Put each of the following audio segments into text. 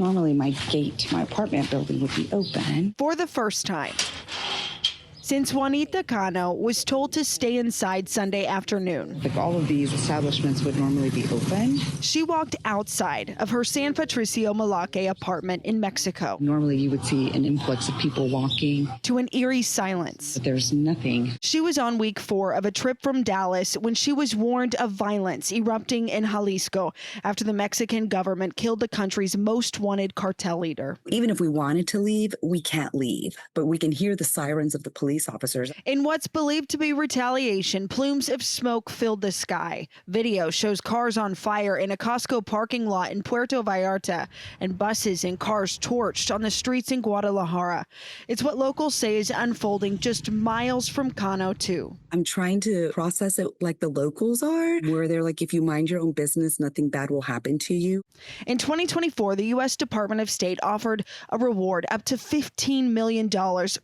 Normally my gate to my apartment building would be open. For the first time since Juanita Cano was told to stay inside Sunday afternoon. Like all of these establishments would normally be open. She walked outside of her San Patricio Malake apartment in Mexico. Normally you would see an influx of people walking. To an eerie silence. But there's nothing. She was on week 4 of a trip from Dallas when she was warned of violence erupting in Jalisco after the Mexican government killed the country's most wanted cartel leader. Even if we wanted to leave, we can't leave, but we can hear the sirens of the police officers. In what's believed to be retaliation, plumes of smoke filled the sky. Video shows cars on fire in a Costco parking lot in Puerto Vallarta and buses and cars torched on the streets in Guadalajara. It's what locals say is unfolding just miles from Cano, too. I'm trying to process it like the locals are, where they're like, if you mind your own business, nothing bad will happen to you. In 2024, the U.S. Department of State offered a reward up to $15 million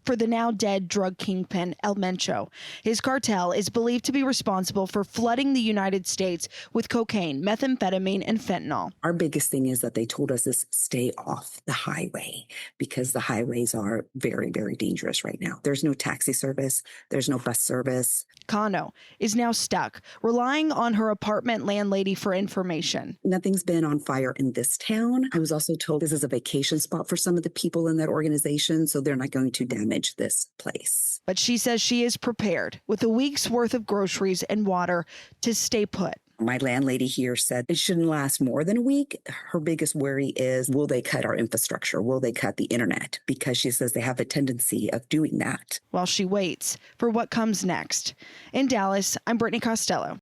for the now dead drug kingpin Mencho. His cartel is believed to be responsible for flooding the United States with cocaine, methamphetamine, and fentanyl. Our biggest thing is that they told us is stay off the highway because the highways are very, very dangerous right now. There's no taxi service. There's no bus service. Cano is now stuck, relying on her apartment landlady for information. Nothing's been on fire in this town. I was also told this is a vacation spot for some of the people in that organization, so they're not going to damage this place. But she says she is prepared with a week's worth of groceries and water to stay put. My landlady here said it shouldn't last more than a week. Her biggest worry is, will they cut our infrastructure? Will they cut the internet? Because she says they have a tendency of doing that. While she waits for what comes next. In Dallas, I'm Brittany Costello.